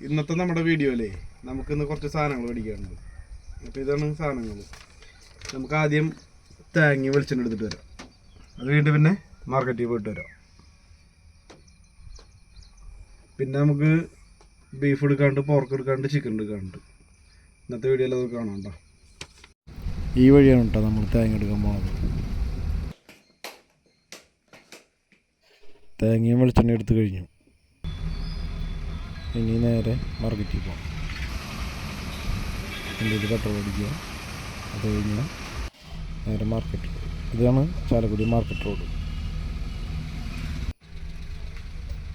ഇന്നത്തെ നമ്മുടെ വീഡിയോയിലേ നമുക്കിന്ന് കുറച്ച് സാധനങ്ങൾ മേടിക്കാനുണ്ട്. അപ്പോൾ ഇതാണ് സാധനങ്ങൾ. നമുക്ക് ആദ്യം തേങ്ങ വെളിച്ചെണ്ണ എടുത്തിട്ട് വരാം. അത് കഴിഞ്ഞിട്ട് പിന്നെ മാർക്കറ്റിൽ പോയിട്ട് വരാം. പിന്നെ നമുക്ക് ബീഫ് എടുക്കാണ്ട്, പോർക്ക് എടുക്കാണ്ട്, ചിക്കൻ എടുക്കാണ്ട്. ഇന്നത്തെ വീഡിയോയിൽ അത് കാണാം. ഈ വഴിയാണ് കേട്ടോ നമ്മൾ തേങ്ങ എടുക്കാൻ പോകുന്നത്. തേങ്ങയും വെളിച്ചെണ്ണ എടുത്ത് കഴിഞ്ഞു. ഇനി നേരെ മാർക്കറ്റിൽ പോകാം. എന്തെങ്കിലും പെട്രോൾ അടിക്കുക. അത് കഴിഞ്ഞാൽ നേരെ മാർക്കറ്റ്. ഇതാണ് ചാലക്കുടി മാർക്കറ്റ് റോഡ്.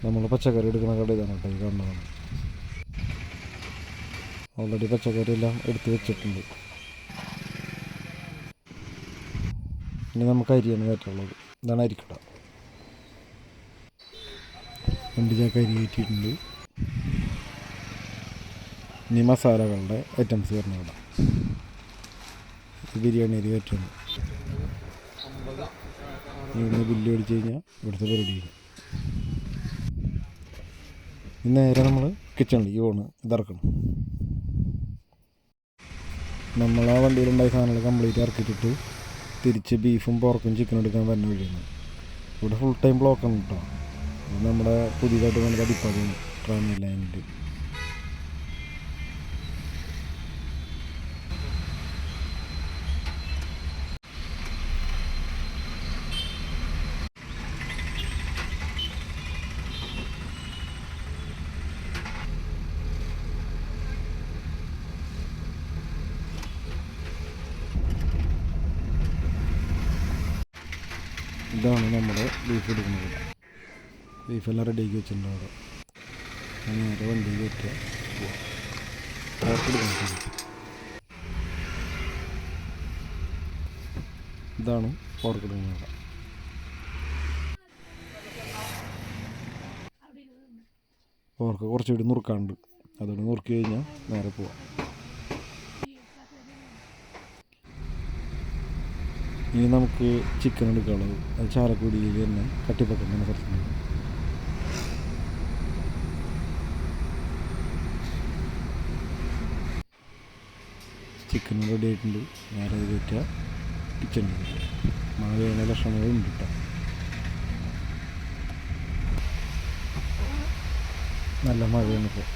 നമ്മൾ പച്ചക്കറി എടുക്കുന്ന കട ഇതാണ് കേട്ടോ, ഈ കാണുന്നതാണ്. ഓൾറെഡി പച്ചക്കറി എല്ലാം എടുത്ത് വെച്ചിട്ടുണ്ട്. ഇനി നമുക്ക് അരിയാണ് കയറ്റുള്ളത്. ഇതാണ് അരിക്കട. 2 ചാക്ക് അരി കയറ്റിയിട്ടുണ്ട്. ഇനി മസാലകളുടെ ഐറ്റംസ് വരുന്ന കട. ബിരിയാണി അരി കയറ്റുന്നു. ഇവിടുന്ന് ബില്ല് മേടിച്ച് കഴിഞ്ഞാൽ ഇവിടുത്തെ പരിപാടി കഴിഞ്ഞു. ഇനി നേരെ നമ്മൾ കിച്ചണിലേക്ക് പോകണം. ഇതിറക്കണം. നമ്മൾ ആ വണ്ടിയിലുണ്ടായ സാധനങ്ങൾ കംപ്ലീറ്റ് ഇറക്കിയിട്ടിട്ട് തിരിച്ച് ബീഫും പോർക്കും ചിക്കനും എടുക്കാൻ വരുന്ന വഴിയാണ്. ഇവിടെ ഫുൾ ടൈം ബ്ലോക്കാണ് കേട്ടോ. ഇത് നമ്മുടെ പുതിയതായിട്ട് നമുക്ക് അടിപ്പാടിയാണ് ട്രെയിൻ ലൈനിൽ. ഇതാണ് നമ്മുടെ ബീഫ് എടുക്കുന്നത്. ബീഫെല്ലാം റെഡിയാക്കി വെച്ചിട്ടുണ്ട് അവിടെ. നേരെ വണ്ടിയിൽ കയറ്റുക, പോർക്ക് എടുക്കണം. ഇതാണ് പോർക്ക് എടുക്കുന്നത്. പോർക്ക് കുറച്ചുകൂടി നുറുക്കാണ്ട്, അതുകൊണ്ട് നുറുക്കി കഴിഞ്ഞാൽ നേരെ പോവാം. ഇനി നമുക്ക് ചിക്കൻ എടുക്കാനുള്ളത്. അത് ചാലക്കുടിയിൽ തന്നെ കട്ടിപ്പക്കൻ്റെ സ്ഥലത്തുണ്ട്. ചിക്കൻ റെഡി ആയിട്ടുണ്ട്. നേരെ കയറ്റുക കിച്ചണിൽ. മഴ പെയ്യുന്ന ലക്ഷണങ്ങളുണ്ട് കേട്ടോ. നല്ല മഴയാണ് ഇപ്പോൾ.